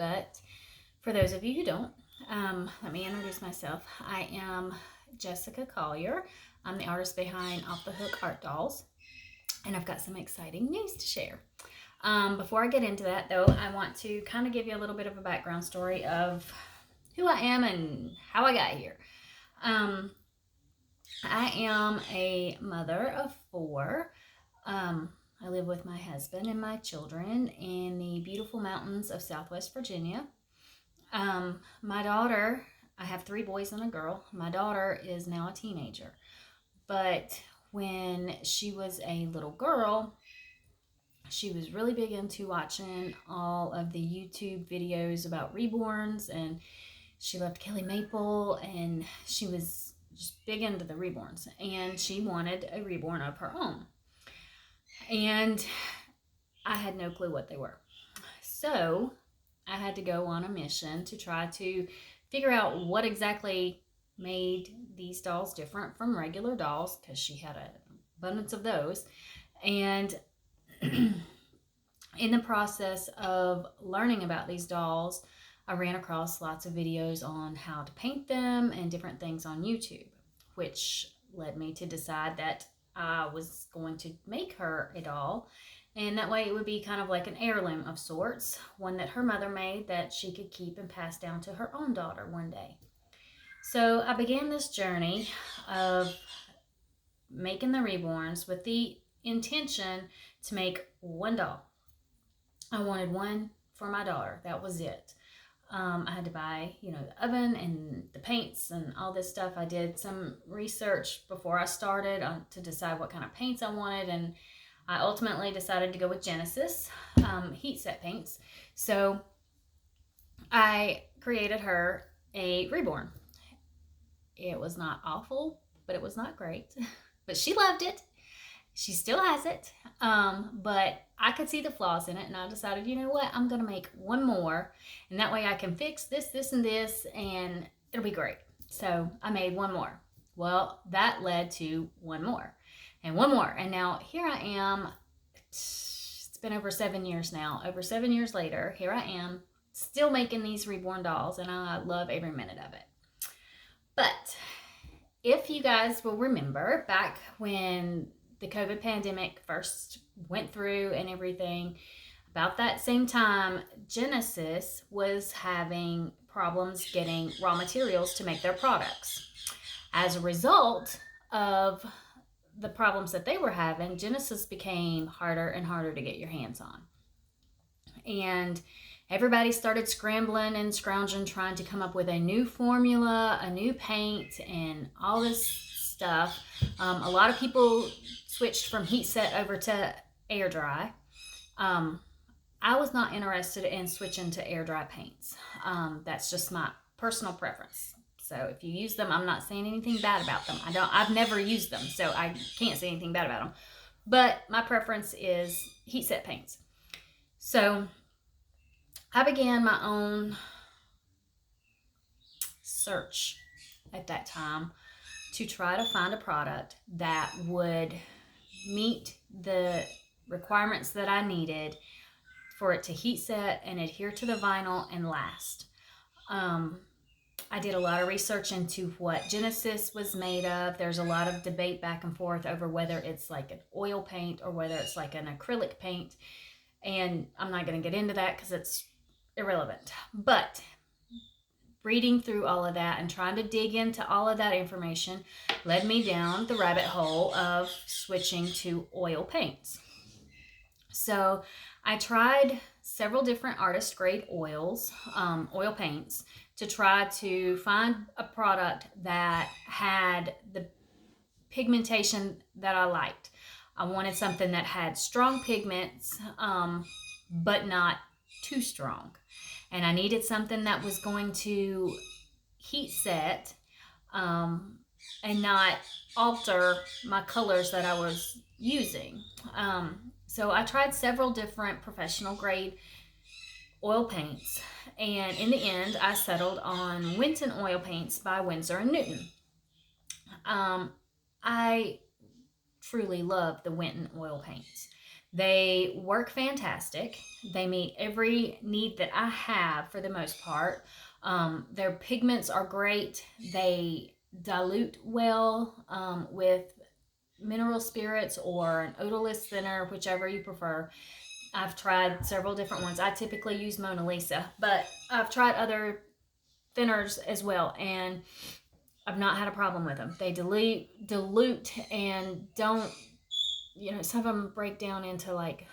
but for those of you who don't, let me introduce myself. I am Jessica Collier. I'm the artist behind Off the Hook Art Dolls, and I've got some exciting news to share. Before I get into that, though, I want to kind of give you a little bit of a background story of who I am and how I got here. I am a mother of 4. I live with my husband and my children in the beautiful mountains of Southwest Virginia. My daughter, I have 3 boys and a girl. My daughter is now a teenager. But when she was a little girl, she was really big into watching all of the YouTube videos about reborns, and she loved Kelly Maple, and she was just big into the reborns, and she wanted a reborn of her own. And I had no clue what they were. So I had to go on a mission to try to figure out what exactly made these dolls different from regular dolls, because she had an abundance of those. And in the process of learning about these dolls, I ran across lots of videos on how to paint them and different things on YouTube, which led me to decide that I was going to make her a doll, and that way it would be kind of like an heirloom of sorts, one that her mother made that she could keep and pass down to her own daughter one day. So I began this journey of making the reborns with the intention to make one doll. I wanted one for my daughter. That was it. I had to buy, the oven and the paints and all this stuff. I did some research before I started to decide what kind of paints I wanted, and I ultimately decided to go with Genesis heat set paints. So I created her a reborn. It was not awful, but it was not great. But she loved it. She still has it, but I could see the flaws in it, and I decided, you know what, I'm going to make one more, and that way I can fix this, this, and this, and it'll be great. So I made one more. Well, that led to one more, and one more, and now here I am. It's been over 7 years now. Over 7 years later, here I am, still making these reborn dolls, and I love every minute of it. But if you guys will remember, back when the COVID pandemic first went through and everything, about that same time, Genesis was having problems getting raw materials to make their products. As a result of the problems that they were having, Genesis became harder and harder to get your hands on. And everybody started scrambling and scrounging, trying to come up with a new formula, a new paint, and all this stuff. A lot of people switched from heat set over to air dry. I was not interested in switching to air dry paints. That's just my personal preference. So if you use them, I'm not saying anything bad about them. I've never used them, so I can't say anything bad about them. But my preference is heat set paints. So I began my own search at that time to try to find a product that would meet the requirements that I needed for it to heat set and adhere to the vinyl and last. I did a lot of research into what Genesis was made of. There's a lot of debate back and forth over whether it's like an oil paint or whether it's like an acrylic paint. And I'm not going to get into that because it's irrelevant. But reading through all of that and trying to dig into all of that information led me down the rabbit hole of switching to oil paints. So I tried several different artist grade oils, oil paints, to try to find a product that had the pigmentation that I liked. I wanted something that had strong pigments, but not too strong. And I needed something that was going to heat set and not alter my colors that I was using. So I tried several different professional grade oil paints, and in the end I settled on Winton oil paints by Winsor & Newton. I truly love the Winton oil paints. They work fantastic. They meet every need that I have for the most part. Their pigments are great. They dilute well with mineral spirits or an odorless thinner, whichever you prefer. I've tried several different ones. I typically use Mona Lisa, but I've tried other thinners as well, and I've not had a problem with them. They dilute, and don't, some of them break down into like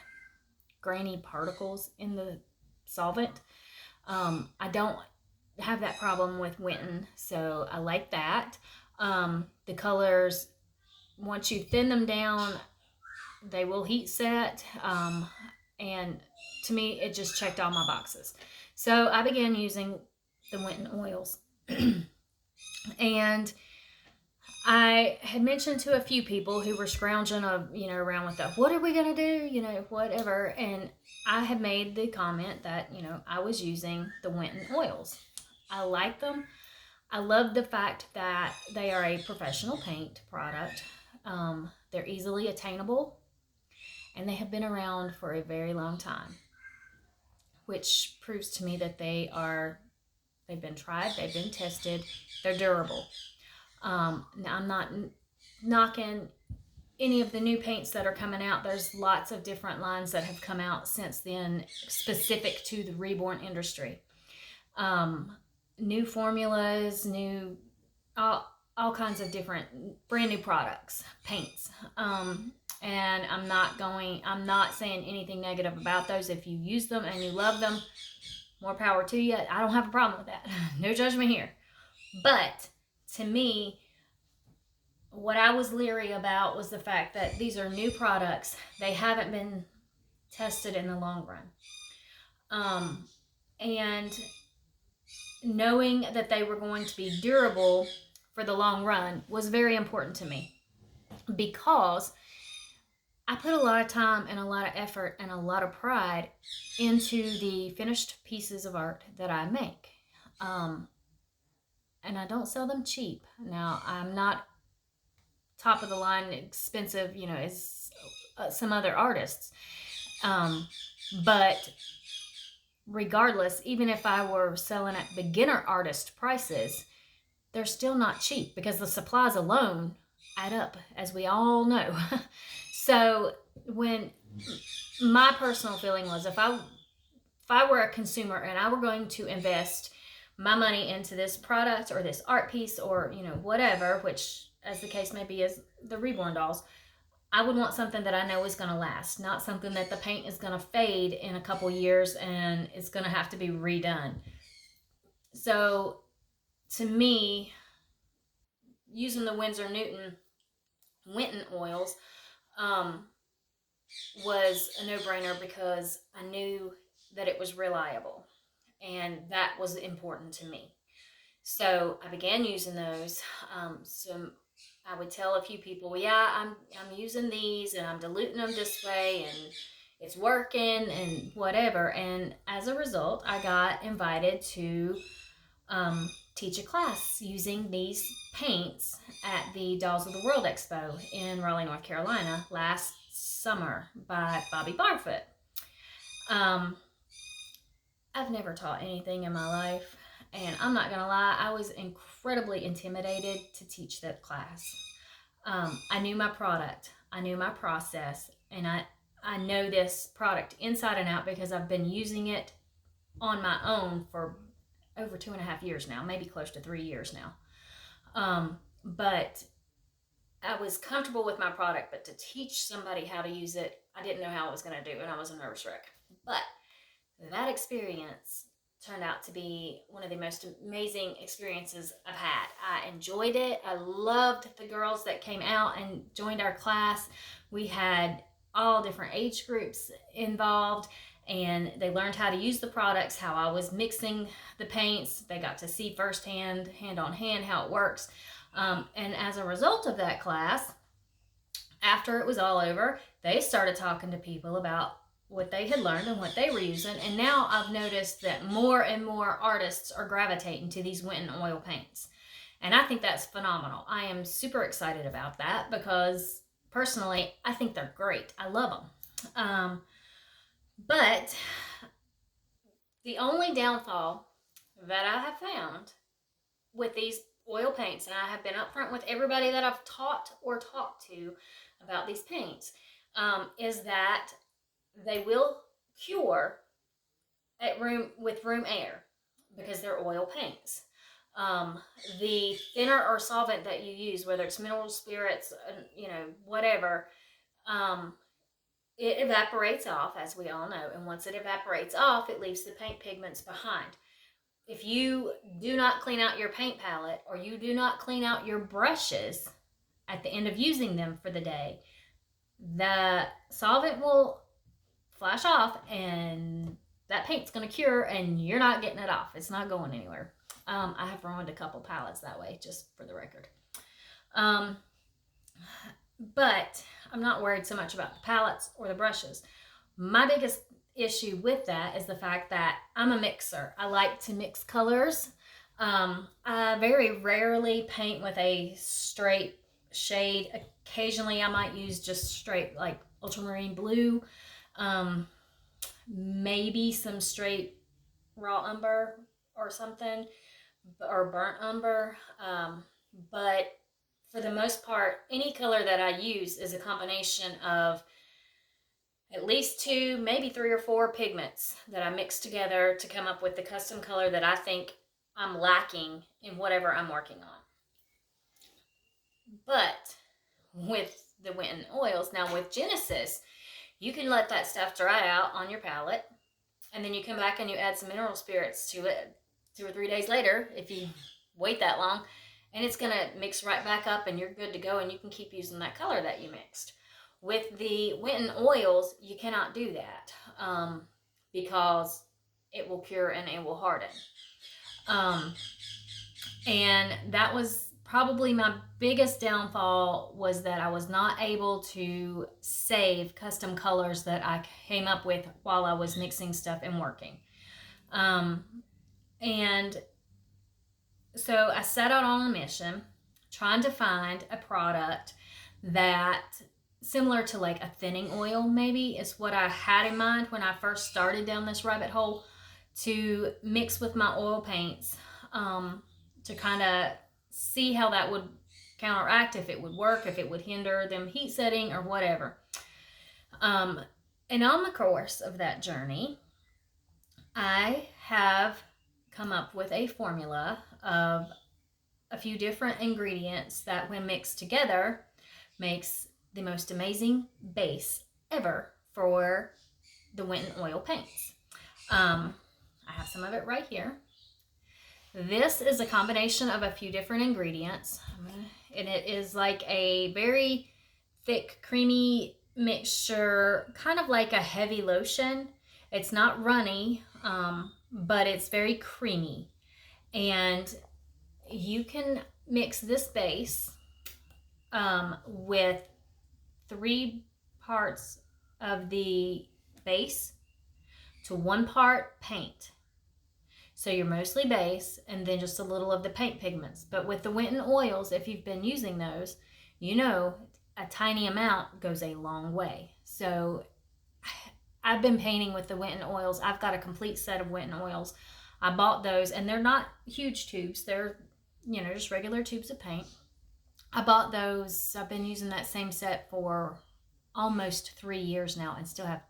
grainy particles in the solvent. I don't have that problem with Winton, so I like that. The colors, once you thin them down, they will heat set. And to me, it just checked all my boxes. So I began using the Winton oils. And I had mentioned to a few people who were scrounging around with the, what are we going to do? Whatever. And I had made the comment that, I was using the Winton oils. I like them. I love the fact that they are a professional paint product. They're easily attainable, and they have been around for a very long time, which proves to me that they've been tried, they've been tested, they're durable. Now, I'm not knocking any of the new paints that are coming out. There's lots of different lines that have come out since then, specific to the reborn industry. New formulas, all kinds of different brand new products, paints. And I'm not saying anything negative about those. If you use them and you love them, more power to you. I don't have a problem with that. No judgment here. But to me, what I was leery about was the fact that these are new products. They haven't been tested in the long run. And knowing that they were going to be durable for the long run was very important to me, because I put a lot of time and a lot of effort and a lot of pride into the finished pieces of art that I make. And I don't sell them cheap. Now, I'm not top of the line expensive, as some other artists. But regardless, even if I were selling at beginner artist prices, they're still not cheap, because the supplies alone add up, as we all know. So when my personal feeling was, if I were a consumer and I were going to invest my money into this product or this art piece or whatever, which as the case may be is the Reborn dolls, I would want something that I know is going to last, not something that the paint is going to fade in a couple years and it's going to have to be redone. So to me, using the Winsor Newton Winton oils was a no-brainer, because I knew that it was reliable, and that was important to me. So I began using those. So I would tell a few people, yeah, I'm using these and I'm diluting them this way and it's working and whatever. And as a result, I got invited to teach a class using these paints at the Dolls of the World Expo in Raleigh, North Carolina last summer by Bobby Barfoot. I've never taught anything in my life, and I'm not gonna lie, I was incredibly intimidated to teach that class. I knew my product, I knew my process, and I know this product inside and out because I've been using it on my own for over 2.5 years now, maybe close to 3 years now. But I was comfortable with my product, but to teach somebody how to use it, I didn't know how I was going to do, and I was a nervous wreck. But that experience turned out to be one of the most amazing experiences I've had. I enjoyed it. I loved the girls that came out and joined our class. We had all different age groups involved, and they learned how to use the products, how I was mixing the paints. They got to see firsthand, hand on hand, how it works. And as a result of that class, after it was all over, they started talking to people about what they had learned and what they were using. And now I've noticed that more and more artists are gravitating to these Winton oil paints. And I think that's phenomenal. I am super excited about that because personally, I think they're great. I love them. But the only downfall that I have found with these oil paints, and I have been upfront with everybody that I've taught or talked to about these paints, is that they will cure with room air because they're oil paints. The thinner or solvent that you use, whether it's mineral spirits, whatever, it evaporates off, as we all know. And once it evaporates off, it leaves the paint pigments behind. If you do not clean out your paint palette, or you do not clean out your brushes at the end of using them for the day, the solvent will flash off and that paint's going to cure and you're not getting it off. It's not going anywhere. I have ruined a couple palettes that way, just for the record. But I'm not worried so much about the palettes or the brushes. My biggest issue with that is the fact that I'm a mixer. I like to mix colors. I very rarely paint with a straight shade. Occasionally I might use just straight like ultramarine blue, maybe some straight raw umber or something, or burnt umber, but for the most part, any color that I use is a combination of at least 2, maybe 3 or 4 pigments that I mix together to come up with the custom color that I think I'm lacking in whatever I'm working on. But with the Winton oils, now with Genesis, you can let that stuff dry out on your palette, and then you come back and you add some mineral spirits to it 2 or 3 days later, if you wait that long, and it's going to mix right back up and you're good to go, and you can keep using that color that you mixed. With the Winton oils, you cannot do that because it will cure and it will harden. And that was probably my biggest downfall, was that I was not able to save custom colors that I came up with while I was mixing stuff and working. And so I set out on a mission trying to find a product that, similar to like a thinning oil maybe, is what I had in mind when I first started down this rabbit hole, to mix with my oil paints, to kind of see how that would counteract, if it would work, if it would hinder them heat setting or whatever. And on the course of that journey, I have come up with a formula of a few different ingredients that, when mixed together, makes the most amazing base ever for the Winton oil paints. I have some of it right here. This is a combination of a few different ingredients, and it is like a very thick, creamy mixture, kind of like a heavy lotion. It's not runny, but it's very creamy. And you can mix this base with 3 parts of the base to 1 part paint. So you're mostly base and then just a little of the paint pigments. But with the Winton oils, if you've been using those, you know a tiny amount goes a long way. So I've been painting with the Winton oils. I've got a complete set of Winton oils. I bought those, and they're not huge tubes. They're, just regular tubes of paint. I bought those. I've been using that same set for almost 3 years now and still have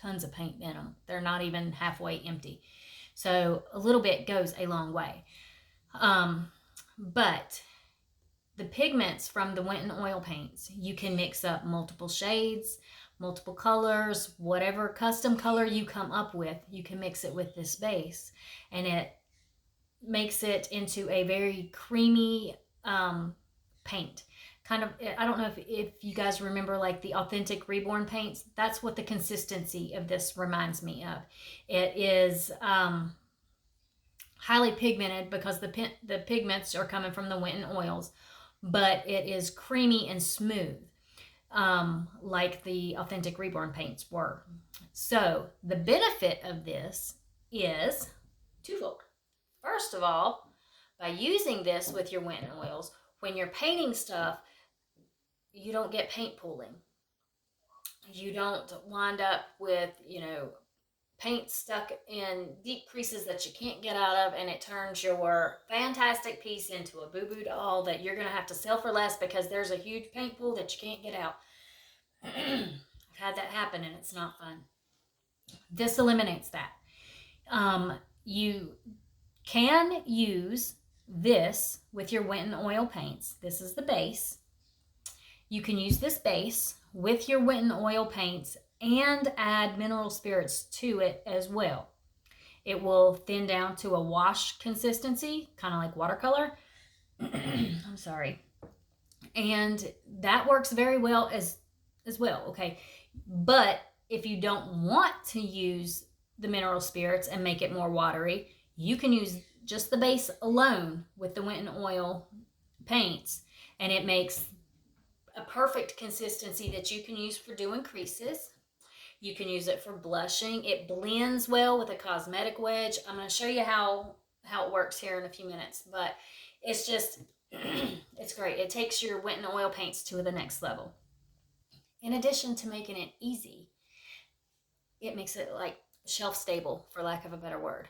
tons of paint in them. They're not even halfway empty. So a little bit goes a long way. But the pigments from the Winton oil paints, you can mix up multiple shades, multiple colors, whatever custom color you come up with, you can mix it with this base. And it makes it into a very creamy paint. Kind of, I don't know if you guys remember like the Authentic Reborn paints. That's what the consistency of this reminds me of. It is highly pigmented because the pigments are coming from the Winton oils, but it is creamy and smooth, like the Authentic Reborn paints were. So the benefit of this is twofold. First of all, by using this with your Winton oils, when you're painting stuff, you don't get paint pooling. you don't wind up with, you know, paint stuck in deep creases that you can't get out of, and it turns your fantastic piece into a boo-boo doll that you're going to have to sell for less because there's a huge paint pool that you can't get out. I've had that happen, and it's not fun. This eliminates that. You can use this with your Winton oil paints. This is the base. You can use this base with your Winton oil paints and add mineral spirits to it as well. It will thin down to a wash consistency, kind of like watercolor. I'm sorry. And that works very well as well, okay? But if you don't want to use the mineral spirits and make it more watery, you can use just the base alone with the Winton oil paints, and it makes a perfect consistency that you can use for doing creases. You can use it for blushing. It blends well with a cosmetic wedge. I'm going to show you how it works here in a few minutes, but it's just, it's great. It takes your Winton oil paints to the next level. In addition to making it easy, it makes it like shelf stable, for lack of a better word.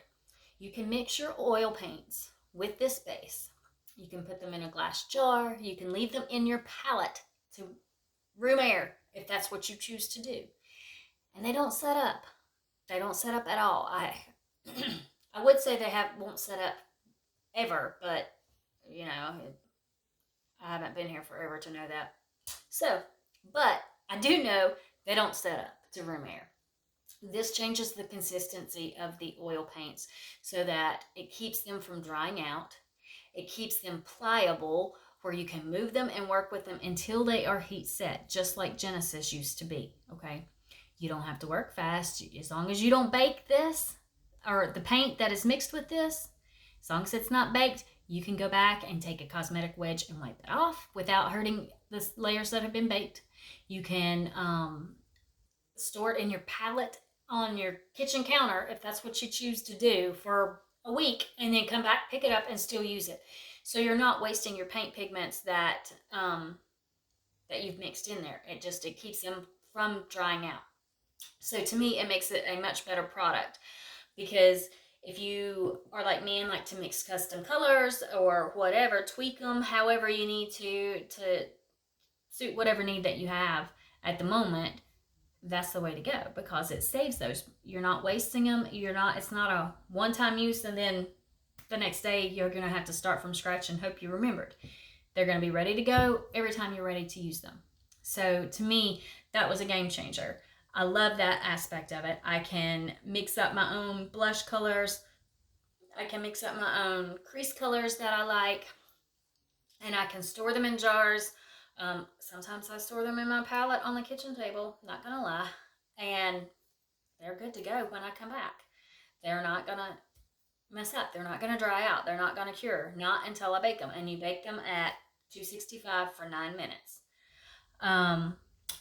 You can mix your oil paints with this base. You can put them in a glass jar. You can leave them in your palette to room air if that's what you choose to do. And they don't set up. They don't set up at all. I would say they won't set up ever, but you know, I haven't been here forever to know that. So, but I do know they don't set up to room air. This changes the consistency of the oil paints so that it keeps them from drying out. It keeps them pliable where you can move them and work with them until they are heat set, just like Genesis used to be, okay? You don't have to work fast. As long as you don't bake this, or the paint that is mixed with this, as long as it's not baked, you can go back and take a cosmetic wedge and wipe it off without hurting the layers that have been baked. You can store it in your palette on your kitchen counter if that's what you choose to do for a week, and then come back, pick it up, and still use it. So you're not wasting your paint pigments that you've mixed in there. It keeps them from drying out. So to me, it makes it a much better product, because if you are like me and like to mix custom colors or whatever, tweak them however you need to suit whatever need that you have at the moment, that's the way to go, because it saves those. You're not wasting them. It's not a one-time use and then the next day you're going to have to start from scratch and hope you remembered. They're going to be ready to go every time you're ready to use them. So to me, that was a game changer. I love that aspect of it. I can mix up my own blush colors. I can mix up my own crease colors that I like, and I can store them in jars. Sometimes I store them in my palette on the kitchen table, not gonna lie, and they're good to go when I come back. They're not gonna mess up. They're not gonna dry out. They're not gonna cure, not until I bake them, and you bake them at 265 for 9 minutes.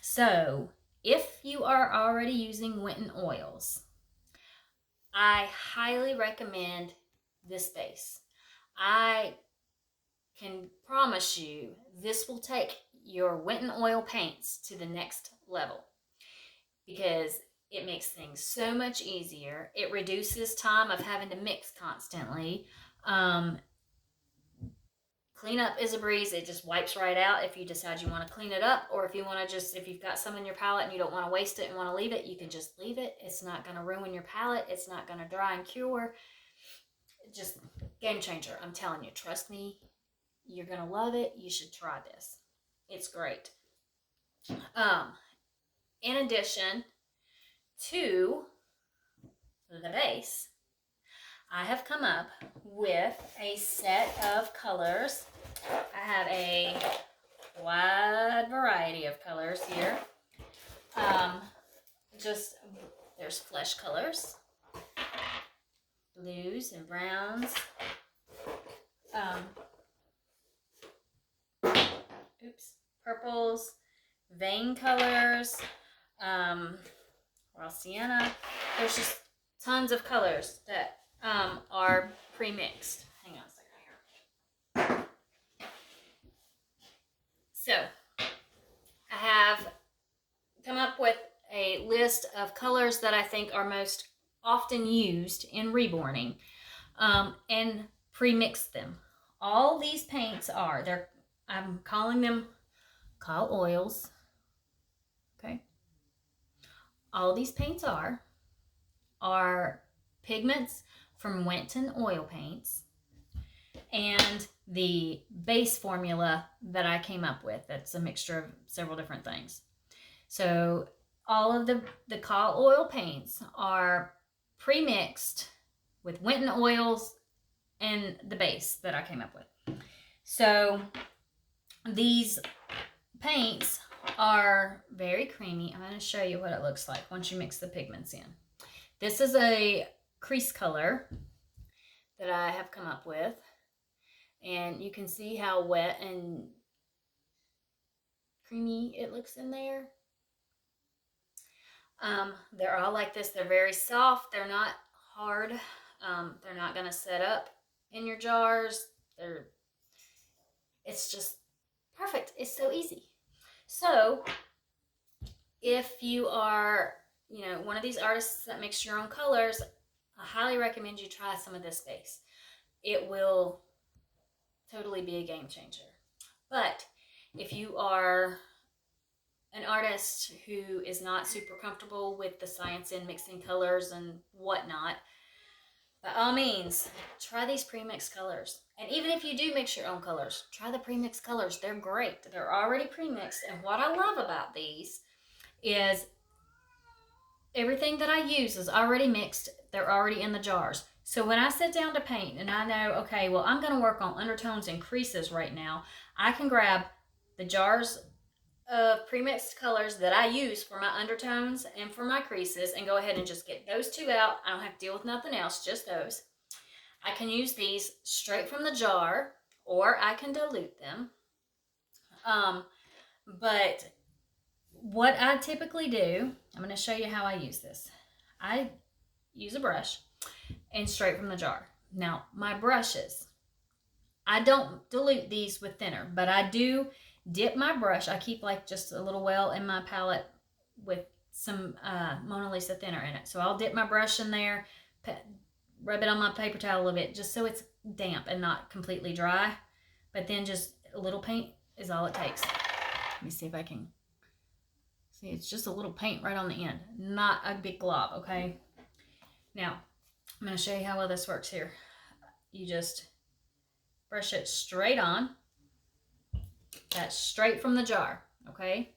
So if you are already using Winton oils, I highly recommend this base. I can promise you this will take your Winton oil paints to the next level, because it makes things so much easier. It reduces time of having to mix constantly. Cleanup is a breeze. It just wipes right out if you decide you want to clean it up, or if you want to if you've got some in your palette and you don't want to waste it and want to leave it, you can just leave it. It's not going to ruin your palette. It's not going to dry and cure. Just game changer. I'm telling you, trust me, you're going to love it. You should try this. It's great. In addition to the base, I have come up with a set of colors. I have a wide variety of colors here. There's flesh colors, blues and browns, purples, vein colors, raw sienna. There's just tons of colors that are pre-mixed. Hang on a second here. So I have come up with a list of colors that I think are most often used in reborning, and pre-mix them. All these paints I'm calling them Kahl oils. Okay. All these paints are pigments from Winton Oil Paints, and the base formula that I came up with, that's a mixture of several different things. So all of the Kahl oil paints are pre-mixed with Winton oils and the base that I came up with. So these paints are very creamy. I'm going to show you what it looks like once you mix the pigments in. This is a crease color that I have come up with, and you can see how wet and creamy it looks in there. They're all like this. They're very soft. They're not hard. They're not going to set up in your jars. It's just perfect. It's so easy. So if you are, one of these artists that makes your own colors, I highly recommend you try some of this base. It will totally be a game changer. But if you are an artist who is not super comfortable with the science in mixing colors and whatnot, by all means, try these pre-mixed colors. And even if you do mix your own colors, try the pre-mixed colors. They're great. They're already pre-mixed. And what I love about these is everything that I use is already mixed. They're already in the jars. So when I sit down to paint and I know, okay, well, I'm going to work on undertones and creases right now, I can grab the jars of pre-mixed colors that I use for my undertones and for my creases and go ahead and just get those two out. I don't have to deal with nothing else, just those. I can use these straight from the jar, or I can dilute them. But what I typically do, I'm going to show you how I use this. I use a brush and straight from the jar. Now, my brushes, I don't dilute these with thinner, but I do dip my brush. I keep like just a little well in my palette with some Mona Lisa thinner in it. So I'll dip my brush in there, rub it on my paper towel a little bit just so it's damp and not completely dry. But then just a little paint is all it takes. Let me see if I can see. It's just a little paint right on the end, not a big glob, okay? Now, I'm going to show you how well this works here. You just brush it straight on. That's straight from the jar, okay?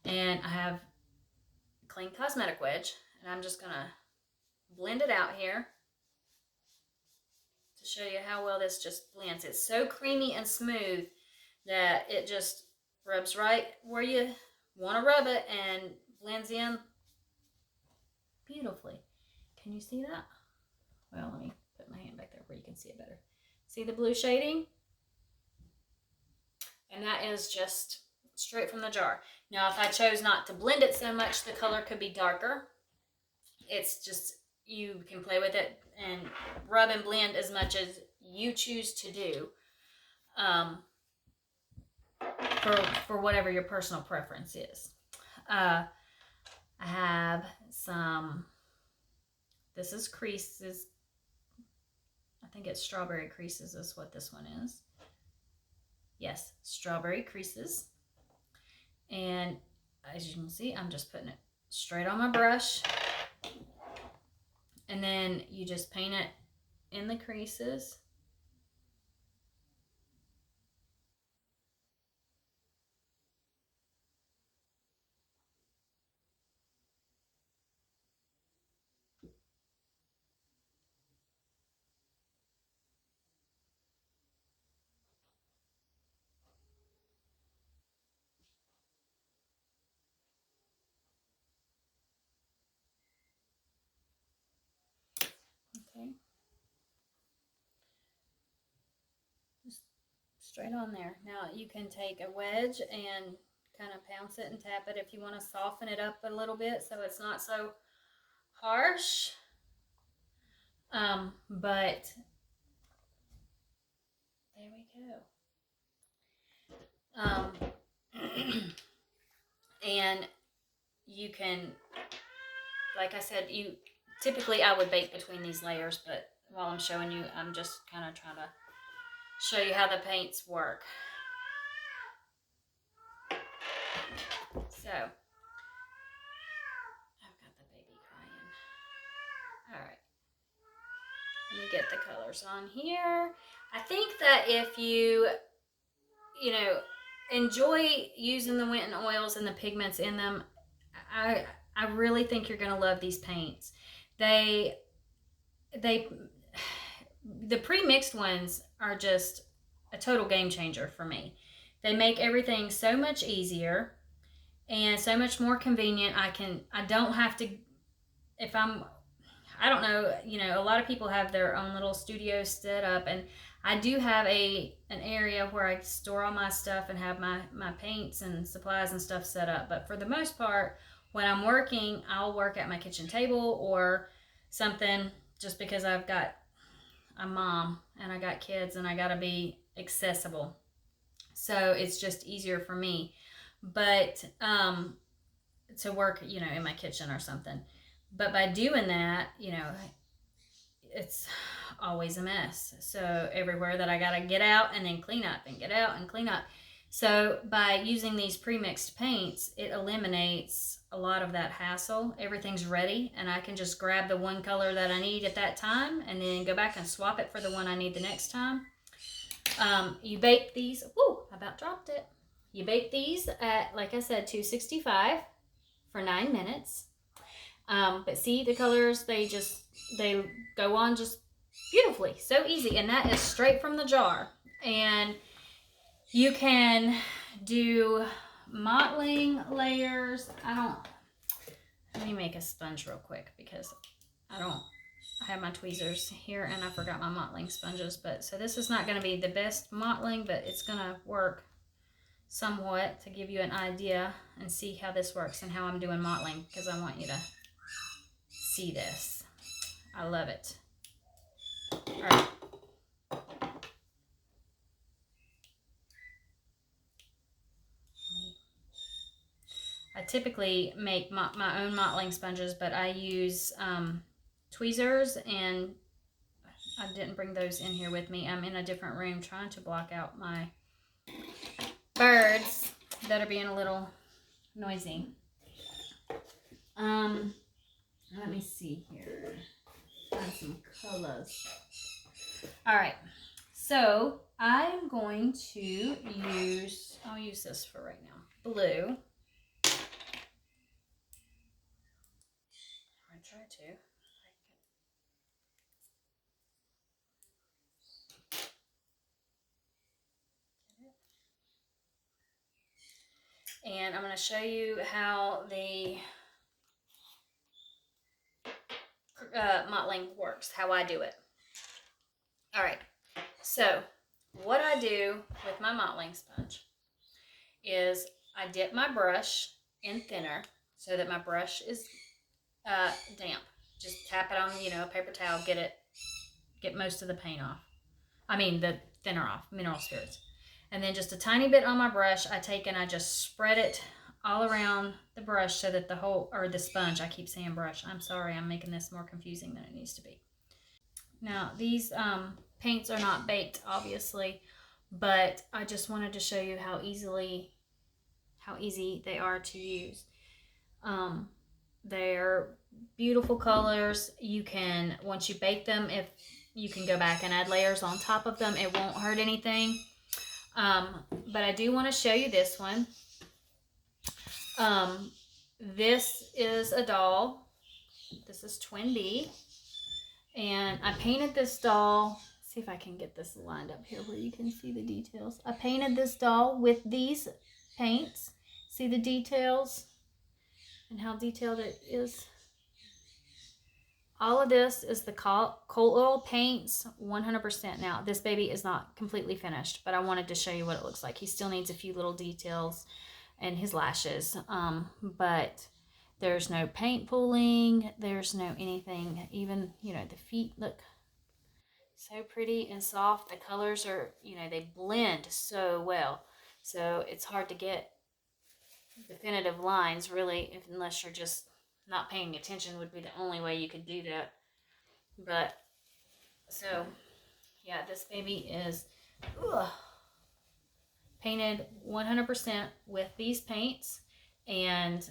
And I have a clean cosmetic wedge, and I'm just going to blend it out here to show you how well this just blends. It's so creamy and smooth that it just rubs right where you want to rub it and blends in beautifully. Can you see that? Well, let me put my hand back there where you can see it better. See the blue shading? And that is just straight from the jar. Now, if I chose not to blend it so much, the color could be darker. It's just, you can play with it and rub and blend as much as you choose to do, for whatever your personal preference is. I have some, this is creases. I think it's strawberry creases is what this one is. Yes, strawberry creases. And as you can see, I'm just putting it straight on my brush. And then you just paint it in the creases. Okay. Just straight on there. Now you can take a wedge and kind of pounce it and tap it if you want to soften it up a little bit so it's not so harsh. But there we go. And you can, like I said, typically I would bake between these layers, but while I'm showing you, I'm just kind of trying to show you how the paints work. So, I've got the baby crying. All right. Let me get the colors on here. I think that if you enjoy using the Winton oils and the pigments in them, I really think you're going to love these paints. The pre-mixed ones are just a total game changer for me. They make everything so much easier and so much more convenient. I don't have to, if I don't know, a lot of people have their own little studios set up, and I do have an area where I store all my stuff and have my paints and supplies and stuff set up. But for the most part, when I'm working, I'll work at my kitchen table or something, just because I've got a mom and I got kids and I got to be accessible. So it's just easier for me. But to work, in my kitchen or something. But by doing that, it's always a mess. So everywhere that I got to get out and then clean up and get out and clean up. So by using these pre-mixed paints, it eliminates a lot of that hassle. Everything's ready, and I can just grab the one color that I need at that time and then go back and swap it for the one I need the next time. You bake these. Woo! I about dropped it. You bake these at, like I said, 265 for 9 minutes. But see the colors, they go on just beautifully, so easy, and that is straight from the jar. And you can do mottling layers. Let me make a sponge real quick because I have my tweezers here and I forgot my mottling sponges. But so this is not going to be the best mottling, but it's going to work somewhat to give you an idea and see how this works and how I'm doing mottling, because I want you to see this. I love it. All right. I typically make my own mottling sponges, but I use tweezers, and I didn't bring those in here with me. I'm in a different room trying to block out my birds that are being a little noisy. Let me see here. Find some colors. All right. So I'm going to I'll use this for right now. Blue. I try to. And I'm going to show you how the mottling works, how I do it. All right. So what I do with my mottling sponge is I dip my brush in thinner so that my brush is damp. Just tap it on, a paper towel, get most of the paint off. I mean the thinner off, mineral spirits. And then just a tiny bit on my brush, I take and I just spread it all around the brush so that the sponge, I keep saying brush. I'm sorry, I'm making this more confusing than it needs to be. Now, these paints are not baked, obviously, but I just wanted to show you how easy they are to use. They're beautiful colors. You can, once you bake them, if you can go back and add layers on top of them, it won't hurt anything. But I do want to show you this one. This is a doll. This is Twin B. And I painted this doll. See if I can get this lined up here where you can see the details. I painted this doll with these paints. See the details and how detailed it is. All of this is the coal oil paints, 100%. Now, this baby is not completely finished, but I wanted to show you what it looks like. He still needs a few little details and his lashes, but there's no paint pooling. There's no anything. Even, the feet look so pretty and soft. The colors are, they blend so well. So it's hard to get definitive lines, really, unless you're just not paying attention, would be the only way you could do that. But, so, yeah, this baby is painted 100% with these paints, and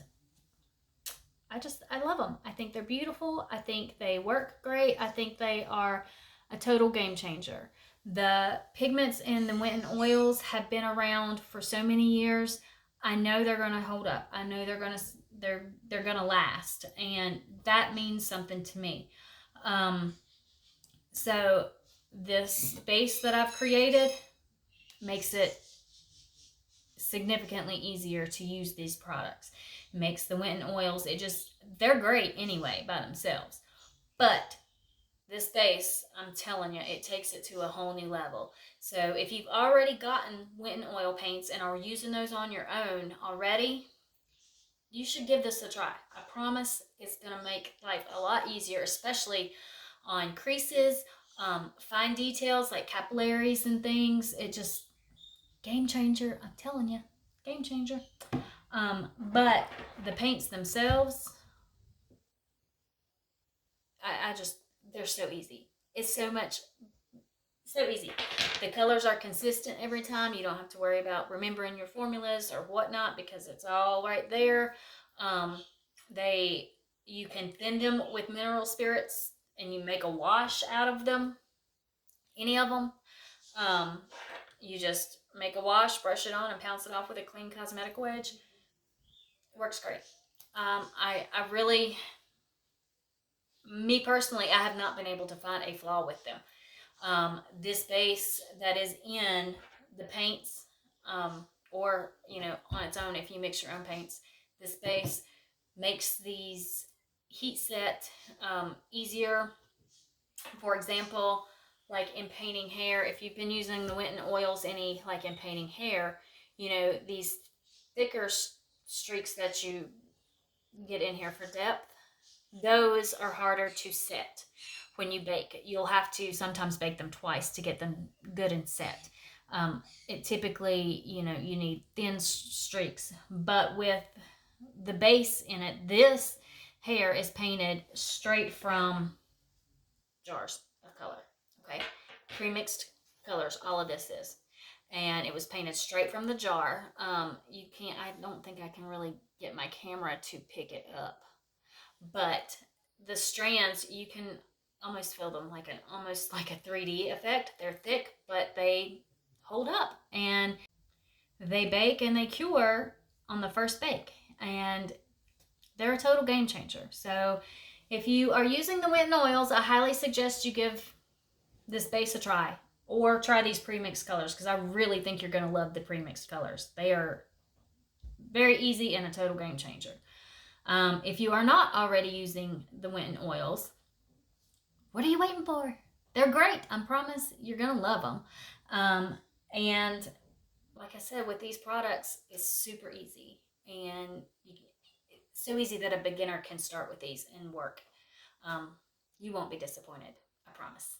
I love them. I think they're beautiful. I think they work great. I think they are a total game changer. The pigments in the Winton oils have been around for so many years. I know they're going to hold up. I know they're going to last, and that means something to me. So this base that I've created makes it significantly easier to use these products. It makes the Winton oils, they're great anyway by themselves. But this base, I'm telling you, it takes it to a whole new level. So if you've already gotten Winton oil paints and are using those on your own already, you should give this a try. I promise it's going to make life a lot easier, especially on creases, fine details like capillaries and things. It just, game changer. I'm telling you, game changer. But the paints themselves, they're so easy. It's so easy. The colors are consistent every time. You don't have to worry about remembering your formulas or whatnot because it's all right there. You can thin them with mineral spirits and you make a wash out of them. Any of them. You just make a wash, brush it on, and pounce it off with a clean cosmetic wedge. It works great. I really, me personally, I have not been able to find a flaw with them. This base that is in the paints, or on its own if you mix your own paints, this base makes these heat set easier. For example, like in painting hair, if you've been using the Winton oils like in painting hair, these thicker streaks that you get in here for depth, those are harder to set when you bake. You'll have to sometimes bake them twice to get them good and set. It typically, you need thin streaks, but with the base in it, this hair is painted straight from jars of color. Okay, pre-mixed colors, all of this is. And it was painted straight from the jar. I don't think I can really get my camera to pick it up, but the strands, you can almost feel them almost like a 3D effect. They're thick, but they hold up, and they bake and they cure on the first bake, and they're a total game changer. So if you are using the Winton oils, I highly suggest you give this base a try, or try these pre-mixed colors, because I really think you're going to love the pre-mixed colors. They are very easy and a total game changer. If you are not already using the Winton oils, what are you waiting for? They're great. I promise you're going to love them. And like I said, with these products, it's super easy. And it's so easy that a beginner can start with these and work. You won't be disappointed. I promise.